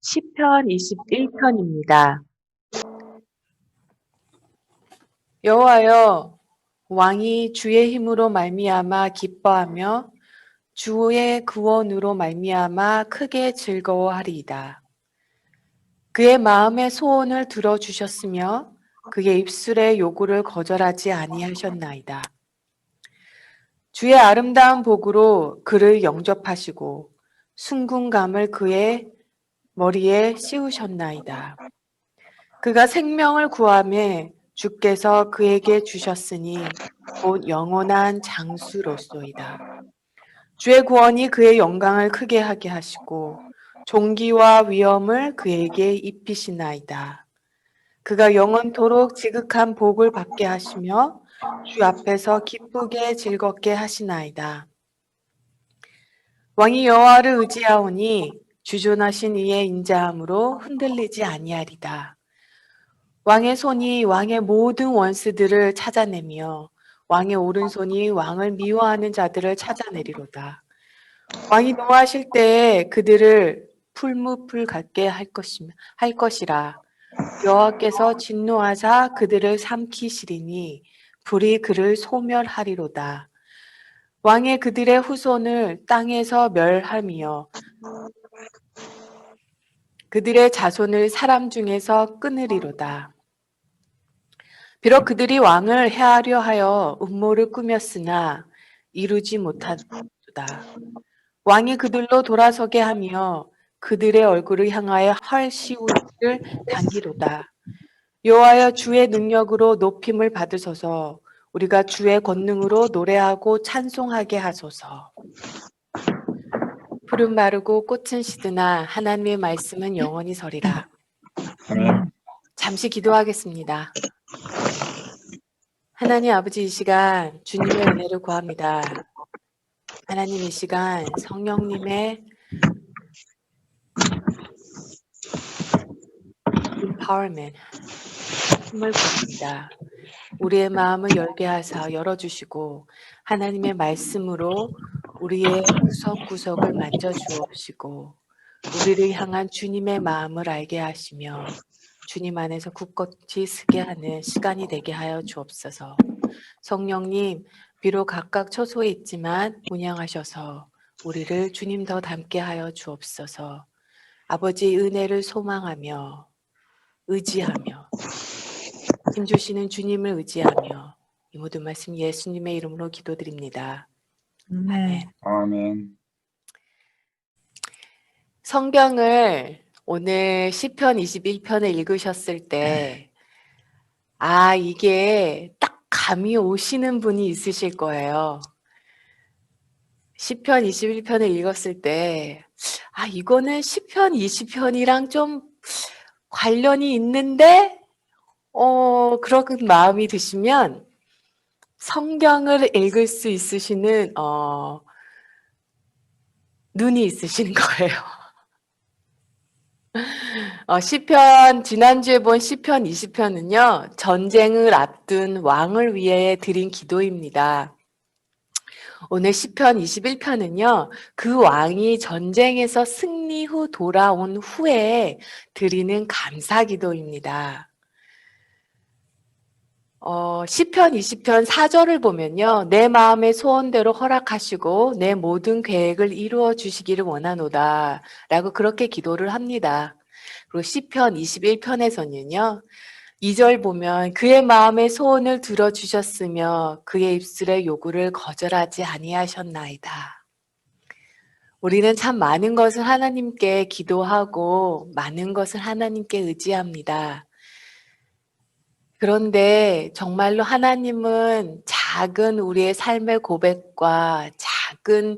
시편 21편입니다. 여호와여, 왕이 주의 힘으로 말미암아 기뻐하며 주의 구원으로 말미암아 크게 즐거워하리이다. 그의 마음의 소원을 들어주셨으며 그의 입술의 요구를 거절하지 아니하셨나이다. 주의 아름다운 복으로 그를 영접하시고 순궁감을 그의 머리에 씌우셨나이다. 그가 생명을 구하매 주께서 그에게 주셨으니 곧 영원한 장수로소이다. 주의 구원이 그의 영광을 크게 하게 하시고 존귀와 위엄을 그에게 입히시나이다. 그가 영원토록 지극한 복을 받게 하시며 주 앞에서 기쁘게 즐겁게 하시나이다. 왕이 여호와를 의지하오니 주존하신 이의 인자함으로 흔들리지 아니하리다. 왕의 손이 왕의 모든 원수들을 찾아내며 왕의 오른손이 왕을 미워하는 자들을 찾아내리로다. 왕이 노하실 때에 그들을 풀무풀 같게 할 것이라. 여호와께서 진노하사 그들을 삼키시리니 불이 그를 소멸하리로다. 왕의 그들의 후손을 땅에서 멸하며 그들의 자손을 사람 중에서 끊으리로다. 비록 그들이 왕을 해하려 하여 음모를 꾸몄으나 이루지 못하도다. 왕이 그들로 돌아서게 하며 그들의 얼굴을 향하여 활시우를 당기로다. 여호와여, 주의 능력으로 높임을 받으소서. 우리가 주의 권능으로 노래하고 찬송하게 하소서. 푸른 마르고 꽃은 시드나 하나님의 말씀은 영원히 서리라. 잠시 기도하겠습니다. 하나님 아버지, 이 시간 주님의 은혜를 구합니다. 하나님, 이 시간 성령님의 empowerment, 힘을 구합니다. 우리의 마음을 열게 하사 열어주시고 하나님의 말씀으로 우리의 구석구석을 만져주옵시고 우리를 향한 주님의 마음을 알게 하시며 주님 안에서 굳건히 서게 하는 시간이 되게 하여 주옵소서. 성령님, 비록 각각 처소에 있지만 운영하셔서 우리를 주님 더 닮게 하여 주옵소서. 아버지의 은혜를 소망하며 의지하며 힘주시는 주님을 의지하며 이 모든 말씀 예수님의 이름으로 기도드립니다. 아멘. 아멘. 성경을 오늘 시편 21편을 읽으셨을 때 이게 딱 감이 오시는 분이 있으실 거예요. 시편 21편을 읽었을 때 이거는 시편 20편이랑 좀 관련이 있는데 그런 마음이 드시면 성경을 읽을 수 있으시는 눈이 있으신 거예요. 시편, 지난주에 본 시편 20편은요, 전쟁을 앞둔 왕을 위해 드린 기도입니다. 오늘 시편 21편은요, 그 왕이 전쟁에서 승리 후 돌아온 후에 드리는 감사 기도입니다. 시편 20편 4절을 보면요. 내 마음의 소원대로 허락하시고 내 모든 계획을 이루어 주시기를 원하노다 라고 그렇게 기도를 합니다. 그리고 시편 21편에서는요. 2절 보면 그의 마음의 소원을 들어주셨으며 그의 입술의 요구를 거절하지 아니하셨나이다. 우리는 참 많은 것을 하나님께 기도하고 많은 것을 하나님께 의지합니다. 그런데 정말로 하나님은 작은 우리의 삶의 고백과 작은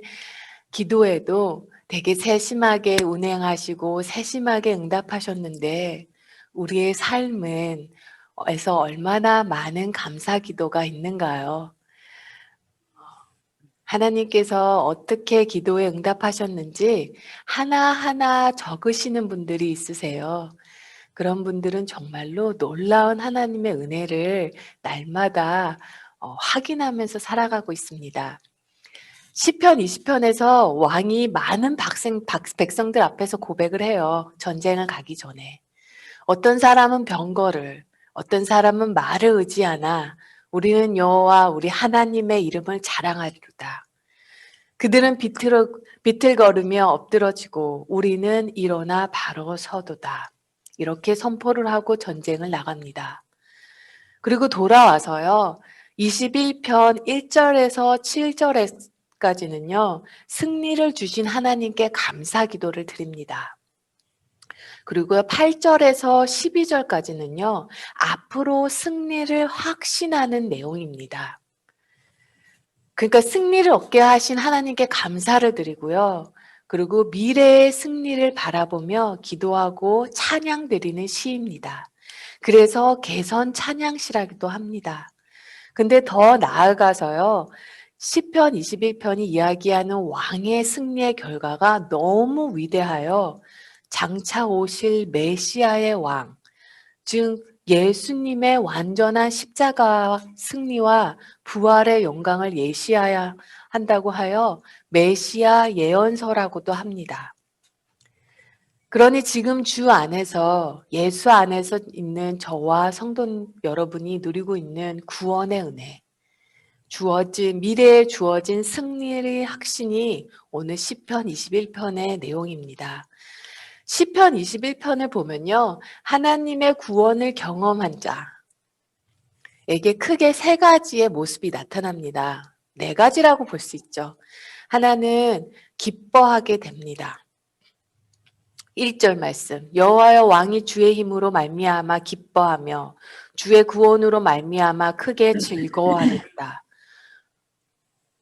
기도에도 되게 세심하게 운행하시고 세심하게 응답하셨는데 우리의 삶은 에서 얼마나 많은 감사 기도가 있는가요? 하나님께서 어떻게 기도에 응답하셨는지 하나하나 적으시는 분들이 있으세요. 그런 분들은 정말로 놀라운 하나님의 은혜를 날마다 확인하면서 살아가고 있습니다. 시편 20편에서 왕이 많은 백성들 앞에서 고백을 해요. 전쟁을 가기 전에. 어떤 사람은 병거를, 어떤 사람은 말을 의지하나 우리는 여호와 우리 하나님의 이름을 자랑하리로다. 그들은 비틀거리며 엎드러지고 우리는 일어나 바로 서도다. 이렇게 선포를 하고 전쟁을 나갑니다. 그리고 돌아와서요. 21편 1절에서 7절까지는요. 승리를 주신 하나님께 감사 기도를 드립니다. 그리고 8절에서 12절까지는요. 앞으로 승리를 확신하는 내용입니다. 그러니까 승리를 얻게 하신 하나님께 감사를 드리고요. 그리고 미래의 승리를 바라보며 기도하고 찬양 드리는 시입니다. 그래서 개선 찬양시라기도 합니다. 근데 더 나아가서요. 시편 21편이 이야기하는 왕의 승리의 결과가 너무 위대하여 장차 오실 메시아의 왕, 즉 예수님의 완전한 십자가 승리와 부활의 영광을 예시해야 한다고 하여 메시아 예언서라고도 합니다. 그러니 지금 주 안에서 예수 안에서 있는 저와 성도 여러분이 누리고 있는 구원의 은혜, 미래에 주어진 승리의 확신이 오늘 시편 21편의 내용입니다. 시편 21편을 보면요. 하나님의 구원을 경험한 자에게 크게 세 가지의 모습이 나타납니다. 네 가지라고 볼 수 있죠. 하나는 기뻐하게 됩니다. 1절 말씀. 여호와여 왕이 주의 힘으로 말미암아 기뻐하며 주의 구원으로 말미암아 크게 즐거워하리다.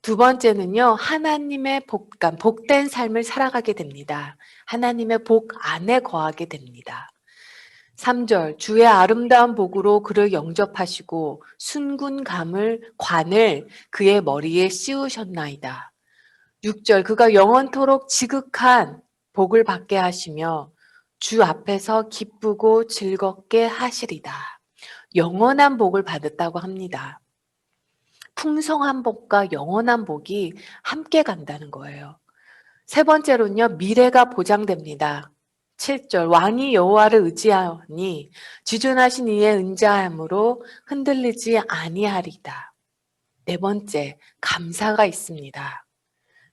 두 번째는요. 하나님의 복된 삶을 살아가게 됩니다. 하나님의 복 안에 거하게 됩니다. 3절 주의 아름다운 복으로 그를 영접하시고 순군 관을 그의 머리에 씌우셨나이다. 6절 그가 영원토록 지극한 복을 받게 하시며 주 앞에서 기쁘고 즐겁게 하시리다. 영원한 복을 받았다고 합니다. 풍성한 복과 영원한 복이 함께 간다는 거예요. 세 번째로는요. 미래가 보장됩니다. 7절 왕이 여호와를 의지하니 지존하신 이의 은자함으로 흔들리지 아니하리다. 네 번째 감사가 있습니다.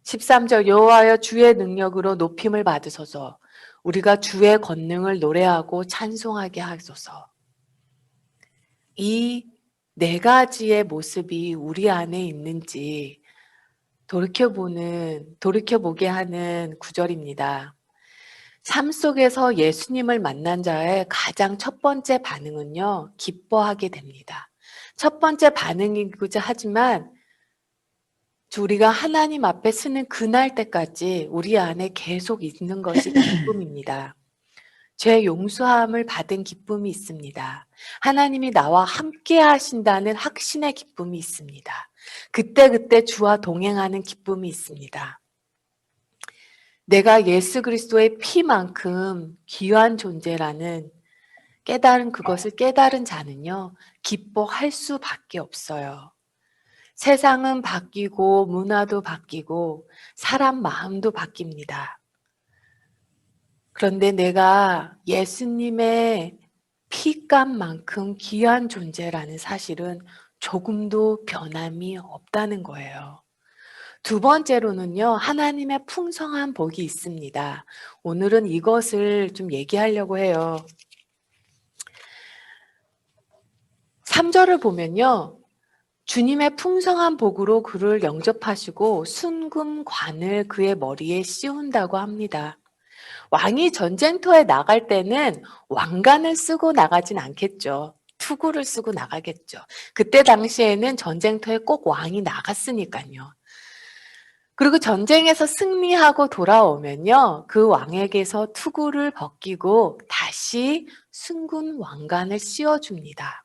13절 여호와여 주의 능력으로 높임을 받으소서 우리가 주의 권능을 노래하고 찬송하게 하소서. 이 네 가지의 모습이 우리 안에 있는지 돌이켜보게 하는 구절입니다. 삶 속에서 예수님을 만난 자의 가장 첫 번째 반응은요, 기뻐하게 됩니다. 첫 번째 반응이고자 하지만 우리가 하나님 앞에 서는 그날 때까지 우리 안에 계속 있는 것이 기쁨입니다. 죄 용서함을 받은 기쁨이 있습니다. 하나님이 나와 함께 하신다는 확신의 기쁨이 있습니다. 그때그때 주와 동행하는 기쁨이 있습니다. 내가 예수 그리스도의 피만큼 귀한 존재라는 그것을 깨달은 자는요, 기뻐할 수밖에 없어요. 세상은 바뀌고 문화도 바뀌고 사람 마음도 바뀝니다. 그런데 내가 예수님의 피값만큼 귀한 존재라는 사실은 조금도 변함이 없다는 거예요. 두 번째로는요, 하나님의 풍성한 복이 있습니다. 오늘은 이것을 좀 얘기하려고 해요. 3절을 보면요, 주님의 풍성한 복으로 그를 영접하시고 순금관을 그의 머리에 씌운다고 합니다. 왕이 전쟁터에 나갈 때는 왕관을 쓰고 나가진 않겠죠. 투구를 쓰고 나가겠죠. 그때 당시에는 전쟁터에 꼭 왕이 나갔으니까요. 그리고 전쟁에서 승리하고 돌아오면요. 그 왕에게서 투구를 벗기고 다시 순군 왕관을 씌워줍니다.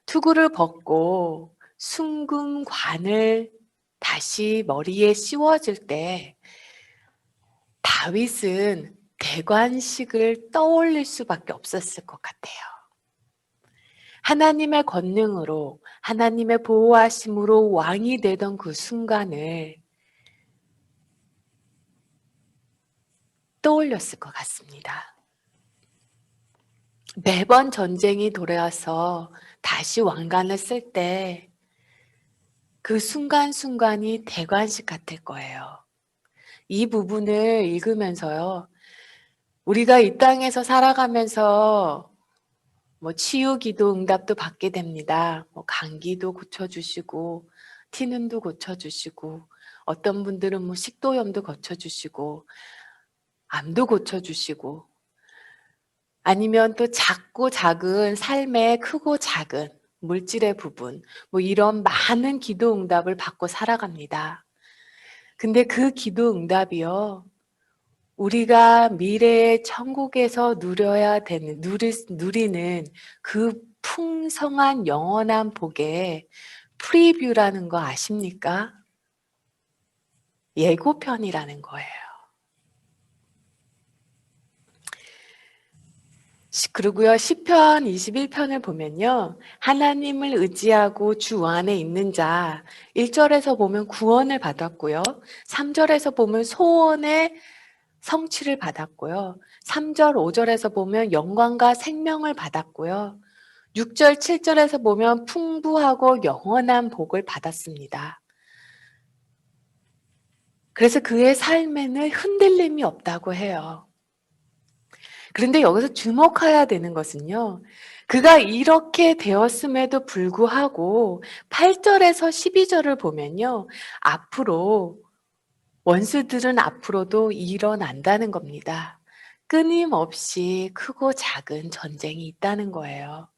투구를 벗고 순금관을 다시 머리에 씌워질 때 다윗은 대관식을 떠올릴 수밖에 없었을 것 같아요. 하나님의 권능으로, 하나님의 보호하심으로 왕이 되던 그 순간을 떠올렸을 것 같습니다. 매번 전쟁이 돌아와서 다시 왕관을 쓸 때 그 순간순간이 대관식 같을 거예요. 이 부분을 읽으면서요, 우리가 이 땅에서 살아가면서 치유 기도 응답도 받게 됩니다. 감기도 고쳐주시고, 티눈도 고쳐주시고, 어떤 분들은 식도염도 고쳐주시고, 암도 고쳐주시고, 아니면 또 작고 작은 삶의 크고 작은 물질의 부분, 이런 많은 기도 응답을 받고 살아갑니다. 근데 그 기도 응답이요, 우리가 미래의 천국에서 누려야 되는, 누리는 그 풍성한 영원한 복의 프리뷰라는 거 아십니까? 예고편이라는 거예요. 그리고요, 시편 21편을 보면요, 하나님을 의지하고 주 안에 있는 자, 1절에서 보면 구원을 받았고요, 3절에서 보면 소원의 성취를 받았고요, 3절, 5절에서 보면 영광과 생명을 받았고요, 6절, 7절에서 보면 풍부하고 영원한 복을 받았습니다. 그래서 그의 삶에는 흔들림이 없다고 해요. 그런데 여기서 주목해야 되는 것은요, 그가 이렇게 되었음에도 불구하고 8절에서 12절을 보면요, 앞으로 원수들은 앞으로도 일어난다는 겁니다. 끊임없이 크고 작은 전쟁이 있다는 거예요.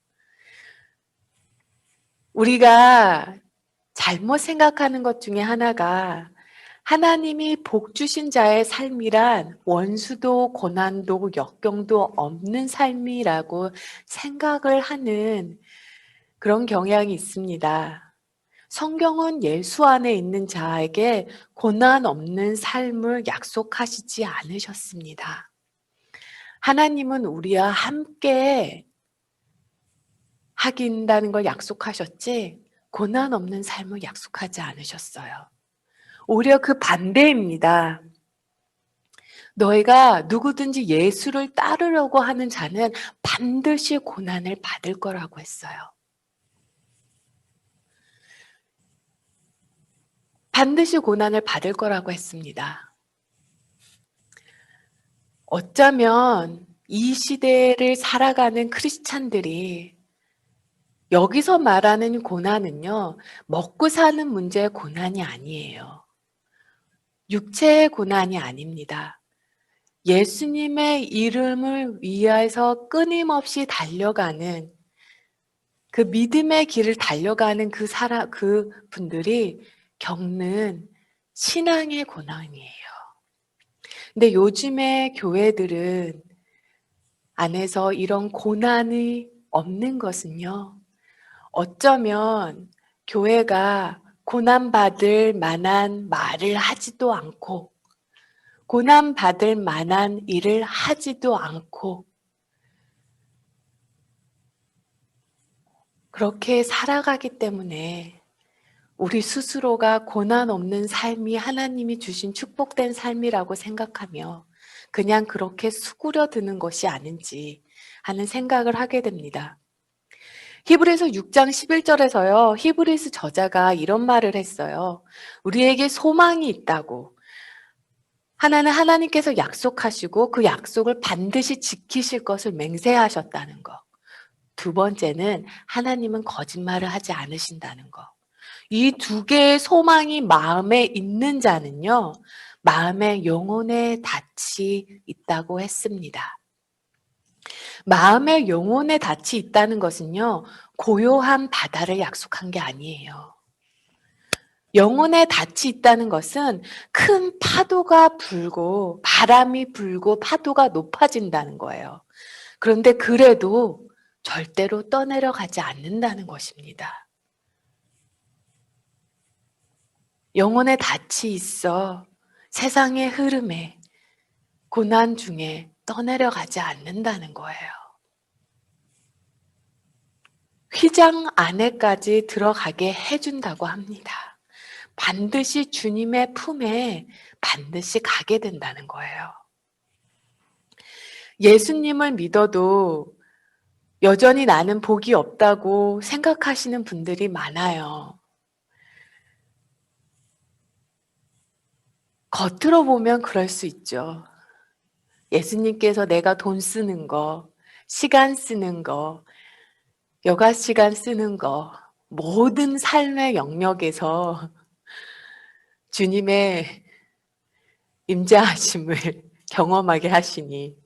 우리가 잘못 생각하는 것 중에 하나가, 하나님이 복 주신 자의 삶이란 원수도 고난도 역경도 없는 삶이라고 생각을 하는 그런 경향이 있습니다. 성경은 예수 안에 있는 자에게 고난 없는 삶을 약속하시지 않으셨습니다. 하나님은 우리와 함께 하긴다는 걸 약속하셨지, 고난 없는 삶을 약속하지 않으셨어요. 오히려 그 반대입니다. 너희가 누구든지 예수를 따르려고 하는 자는 반드시 고난을 받을 거라고 했어요. 반드시 고난을 받을 거라고 했습니다. 어쩌면 이 시대를 살아가는 크리스찬들이 여기서 말하는 고난은요, 먹고 사는 문제의 고난이 아니에요. 육체의 고난이 아닙니다. 예수님의 이름을 위해서 끊임없이 달려가는, 그 믿음의 길을 달려가는 그 분들이 겪는 신앙의 고난이에요. 근데 요즘의 교회들은 안에서 이런 고난이 없는 것은요, 어쩌면 교회가 고난받을 만한 말을 하지도 않고, 고난받을 만한 일을 하지도 않고, 그렇게 살아가기 때문에 우리 스스로가 고난 없는 삶이 하나님이 주신 축복된 삶이라고 생각하며 그냥 그렇게 수그려드는 것이 아닌지 하는 생각을 하게 됩니다. 히브리서 6장 11절에서요, 히브리서 저자가 이런 말을 했어요. 우리에게 소망이 있다고. 하나는 하나님께서 약속하시고 그 약속을 반드시 지키실 것을 맹세하셨다는 거. 두 번째는 하나님은 거짓말을 하지 않으신다는 거. 이 두 개의 소망이 마음에 있는 자는요, 마음의 영혼의 닻이 있다고 했습니다. 마음의 영혼의 닻이 있다는 것은요, 고요한 바다를 약속한 게 아니에요. 영혼의 닻이 있다는 것은 큰 파도가 불고, 바람이 불고, 파도가 높아진다는 거예요. 그런데 그래도 절대로 떠내려가지 않는다는 것입니다. 영혼의 닻이 있어 세상의 흐름에, 고난 중에 떠내려가지 않는다는 거예요. 휘장 안에까지 들어가게 해준다고 합니다. 반드시 주님의 품에 반드시 가게 된다는 거예요. 예수님을 믿어도 여전히 나는 복이 없다고 생각하시는 분들이 많아요. 겉으로 보면 그럴 수 있죠. 예수님께서 내가 돈 쓰는 거, 시간 쓰는 거, 여가 시간 쓰는 거, 모든 삶의 영역에서 주님의 임재하심을 경험하게 하시니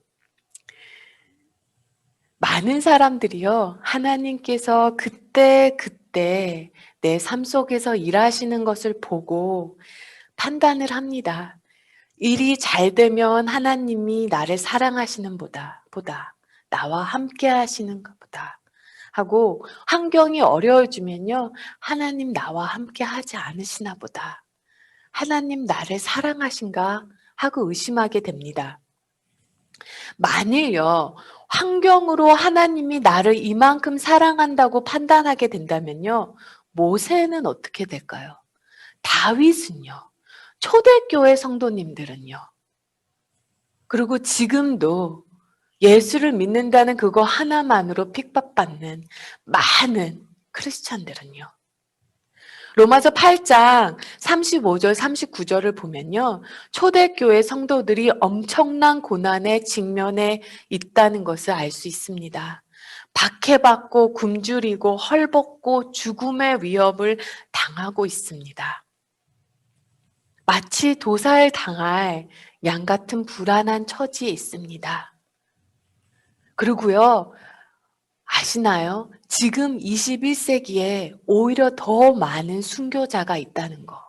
많은 사람들이요, 하나님께서 그때 내 삶 속에서 일하시는 것을 보고 판단을 합니다. 일이 잘 되면 하나님이 나를 사랑하시는 보다 나와 함께 하시는 것보다 하고, 환경이 어려워지면요, 하나님 나와 함께 하지 않으시나 보다, 하나님 나를 사랑하신가 하고 의심하게 됩니다. 만일요, 환경으로 하나님이 나를 이만큼 사랑한다고 판단하게 된다면요, 모세는 어떻게 될까요? 다윗은요, 초대교회 성도님들은요, 그리고 지금도 예수를 믿는다는 그거 하나만으로 핍박받는 많은 크리스찬들은요, 로마서 8장 35절 39절을 보면요, 초대교회 성도들이 엄청난 고난에 직면해 있다는 것을 알 수 있습니다. 박해받고 굶주리고 헐벗고 죽음의 위협을 당하고 있습니다. 마치 도살 당할 양 같은 불안한 처지에 있습니다. 그리고요, 아시나요? 지금 21세기에 오히려 더 많은 순교자가 있다는 거.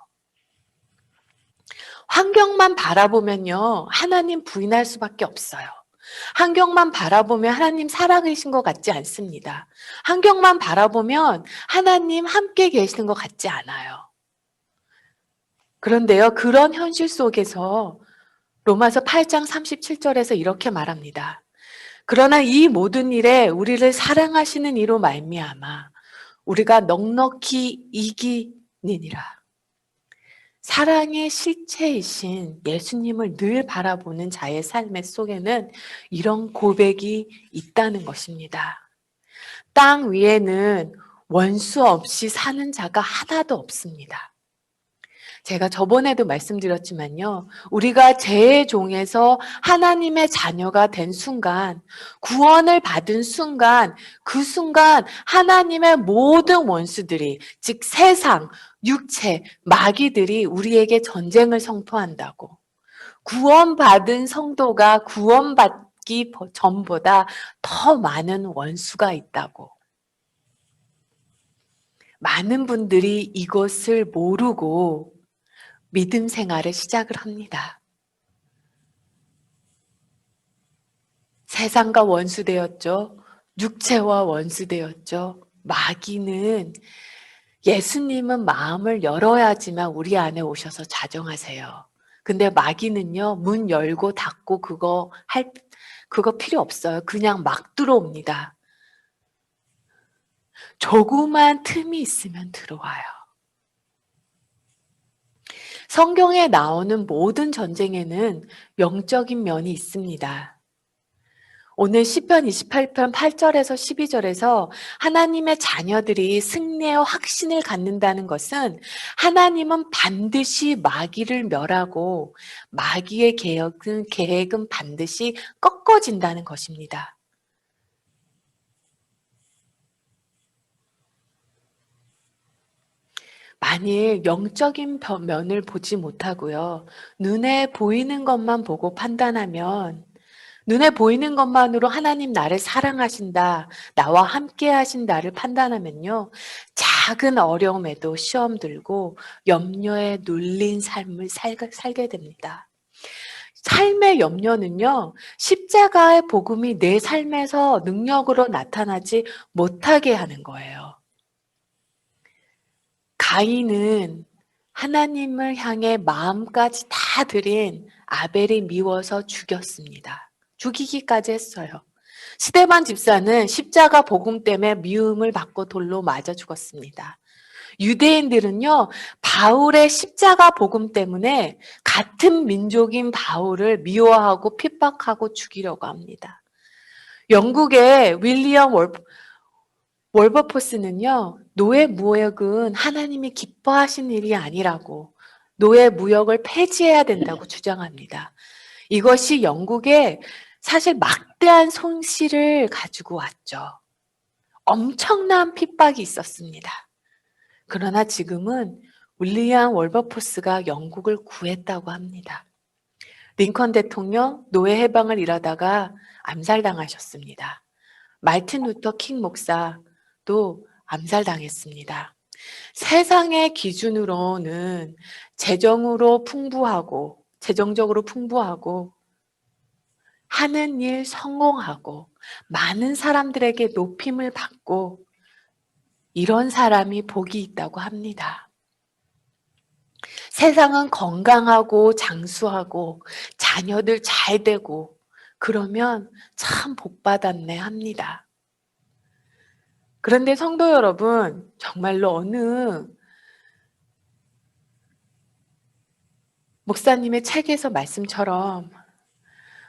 환경만 바라보면요, 하나님 부인할 수밖에 없어요. 환경만 바라보면 하나님 살아계신 것 같지 않습니다. 환경만 바라보면 하나님 함께 계시는 것 같지 않아요. 그런데요, 그런 현실 속에서 로마서 8장 37절에서 이렇게 말합니다. 그러나 이 모든 일에 우리를 사랑하시는 이로 말미암아 우리가 넉넉히 이기니라. 사랑의 실체이신 예수님을 늘 바라보는 자의 삶의 속에는 이런 고백이 있다는 것입니다. 땅 위에는 원수 없이 사는 자가 하나도 없습니다. 제가 저번에도 말씀드렸지만요, 우리가 죄의 종에서 하나님의 자녀가 된 순간, 구원을 받은 순간, 그 순간 하나님의 모든 원수들이, 즉 세상, 육체, 마귀들이 우리에게 전쟁을 성토한다고. 구원받은 성도가 구원받기 전보다 더 많은 원수가 있다고. 많은 분들이 이것을 모르고 믿음 생활을 시작을 합니다. 세상과 원수되었죠. 육체와 원수되었죠. 마귀는, 예수님은 마음을 열어야지만 우리 안에 오셔서 자정하세요. 근데 마귀는요, 문 열고 닫고 그거 필요 없어요. 그냥 막 들어옵니다. 조그만 틈이 있으면 들어와요. 성경에 나오는 모든 전쟁에는 영적인 면이 있습니다. 오늘 시편 28편 8절에서 12절에서 하나님의 자녀들이 승리의 확신을 갖는다는 것은 하나님은 반드시 마귀를 멸하고 마귀의 계획은 반드시 꺾어진다는 것입니다. 만일 영적인 면을 보지 못하고요, 눈에 보이는 것만 보고 판단하면, 눈에 보이는 것만으로 하나님 나를 사랑하신다, 나와 함께 하신다를 판단하면요, 작은 어려움에도 시험 들고 염려에 눌린 삶을 살게 됩니다. 삶의 염려는요, 십자가의 복음이 내 삶에서 능력으로 나타나지 못하게 하는 거예요. 가인은 하나님을 향해 마음까지 다 드린 아벨이 미워서 죽였습니다. 죽이기까지 했어요. 스데반 집사는 십자가 복음 때문에 미움을 받고 돌로 맞아 죽었습니다. 유대인들은요, 바울의 십자가 복음 때문에 같은 민족인 바울을 미워하고 핍박하고 죽이려고 합니다. 영국의 윌리엄 월버포스는요, 노예 무역은 하나님이 기뻐하신 일이 아니라고, 노예 무역을 폐지해야 된다고 주장합니다. 이것이 영국에 사실 막대한 손실을 가지고 왔죠. 엄청난 핍박이 있었습니다. 그러나 지금은 윌리엄 월버포스가 영국을 구했다고 합니다. 링컨 대통령 노예 해방을 일하다가 암살당하셨습니다. 말틴 루터 킹 목사도 암살당했습니다. 세상의 기준으로는 재정적으로 풍부하고 하는 일 성공하고 많은 사람들에게 높임을 받고 이런 사람이 복이 있다고 합니다. 세상은 건강하고 장수하고 자녀들 잘 되고 그러면 참 복받았네 합니다. 그런데 성도 여러분, 정말로 어느 목사님의 책에서 말씀처럼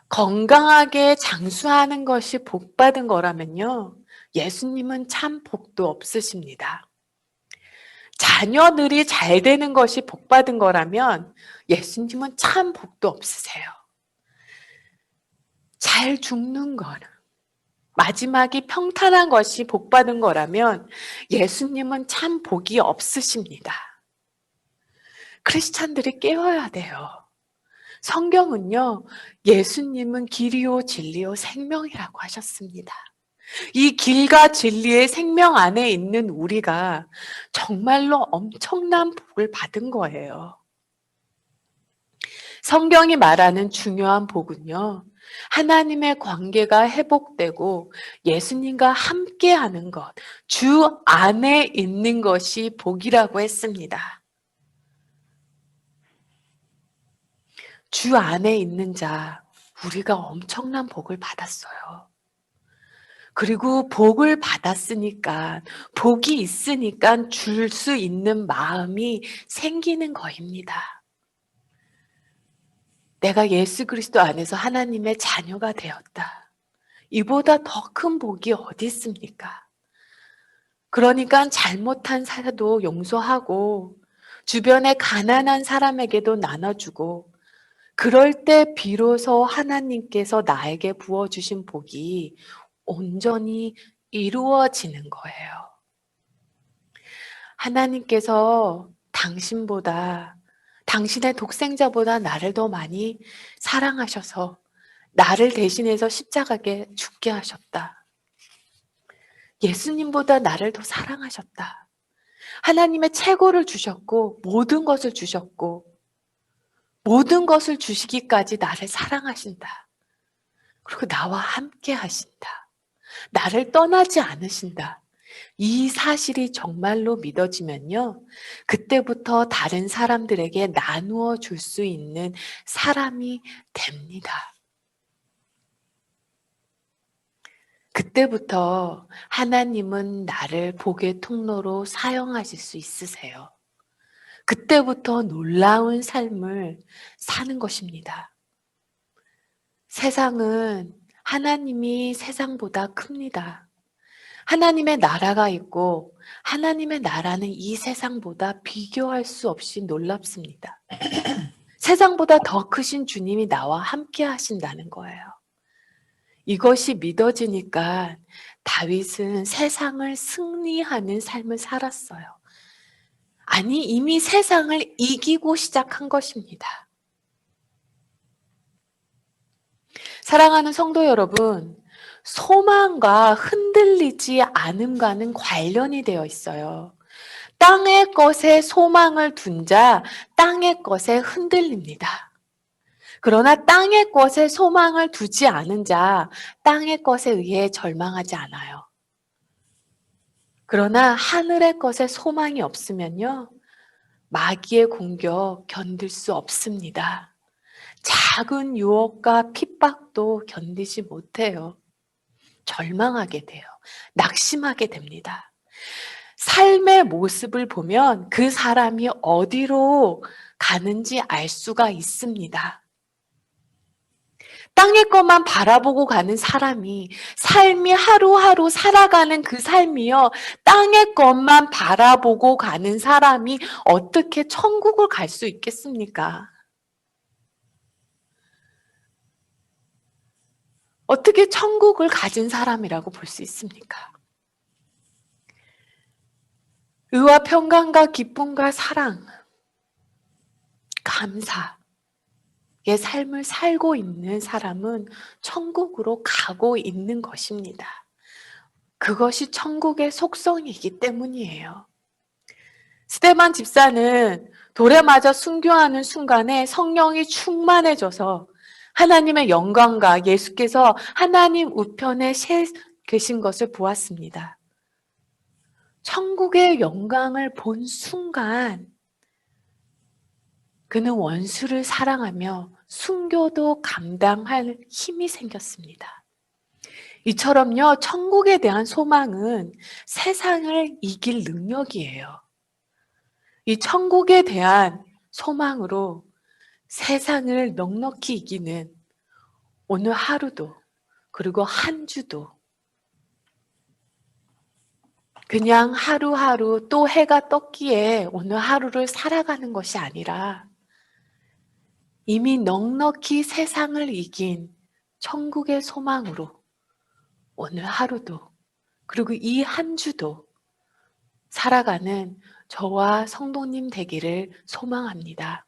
건강하게 장수하는 것이 복받은 거라면요, 예수님은 참 복도 없으십니다. 자녀들이 잘 되는 것이 복받은 거라면 예수님은 참 복도 없으세요. 잘 죽는 것, 마지막이 평탄한 것이 복받은 거라면 예수님은 참 복이 없으십니다. 크리스찬들이 깨어야 돼요. 성경은요, 예수님은 길이요 진리요 생명이라고 하셨습니다. 이 길과 진리의 생명 안에 있는 우리가 정말로 엄청난 복을 받은 거예요. 성경이 말하는 중요한 복은요, 하나님의 관계가 회복되고 예수님과 함께하는 것, 주 안에 있는 것이 복이라고 했습니다. 주 안에 있는 자, 우리가 엄청난 복을 받았어요. 그리고 복을 받았으니까, 복이 있으니까 줄 수 있는 마음이 생기는 거입니다. 내가 예수 그리스도 안에서 하나님의 자녀가 되었다. 이보다 더 큰 복이 어디 있습니까? 그러니까 잘못한 사람도 용서하고 주변에 가난한 사람에게도 나눠주고 그럴 때 비로소 하나님께서 나에게 부어주신 복이 온전히 이루어지는 거예요. 하나님께서 당신의 독생자보다 나를 더 많이 사랑하셔서 나를 대신해서 십자가에 죽게 하셨다. 예수님보다 나를 더 사랑하셨다. 하나님의 최고를 주셨고 모든 것을 주셨고 모든 것을 주시기까지 나를 사랑하신다. 그리고 나와 함께 하신다. 나를 떠나지 않으신다. 이 사실이 정말로 믿어지면요, 그때부터 다른 사람들에게 나누어 줄 수 있는 사람이 됩니다. 그때부터 하나님은 나를 복의 통로로 사용하실 수 있으세요. 그때부터 놀라운 삶을 사는 것입니다. 세상은 하나님이 세상보다 큽니다. 하나님의 나라가 있고 하나님의 나라는 이 세상보다 비교할 수 없이 놀랍습니다. 세상보다 더 크신 주님이 나와 함께 하신다는 거예요. 이것이 믿어지니까 다윗은 세상을 승리하는 삶을 살았어요. 아니, 이미 세상을 이기고 시작한 것입니다. 사랑하는 성도 여러분, 소망과 흔들리지 않음과는 관련이 되어 있어요. 땅의 것에 소망을 둔 자, 땅의 것에 흔들립니다. 그러나 땅의 것에 소망을 두지 않은 자, 땅의 것에 의해 절망하지 않아요. 그러나 하늘의 것에 소망이 없으면요, 마귀의 공격 견딜 수 없습니다. 작은 유혹과 핍박도 견디지 못해요. 절망하게 돼요. 낙심하게 됩니다. 삶의 모습을 보면 그 사람이 어디로 가는지 알 수가 있습니다. 땅의 것만 바라보고 가는 사람이 삶이 하루하루 살아가는 그 삶이요. 땅의 것만 바라보고 가는 사람이 어떻게 천국을 갈 수 있겠습니까? 어떻게 천국을 가진 사람이라고 볼 수 있습니까? 의와 평강과 기쁨과 사랑, 감사의 삶을 살고 있는 사람은 천국으로 가고 있는 것입니다. 그것이 천국의 속성이기 때문이에요. 스데반 집사는 돌에 맞아 순교하는 순간에 성령이 충만해져서 하나님의 영광과 예수께서 하나님 우편에 계신 것을 보았습니다. 천국의 영광을 본 순간 그는 원수를 사랑하며 순교도 감당할 힘이 생겼습니다. 이처럼요, 천국에 대한 소망은 세상을 이길 능력이에요. 이 천국에 대한 소망으로 세상을 넉넉히 이기는 오늘 하루도, 그리고 한 주도 그냥 하루하루 또 해가 떴기에 오늘 하루를 살아가는 것이 아니라 이미 넉넉히 세상을 이긴 천국의 소망으로 오늘 하루도, 그리고 이 한 주도 살아가는 저와 성도님 되기를 소망합니다.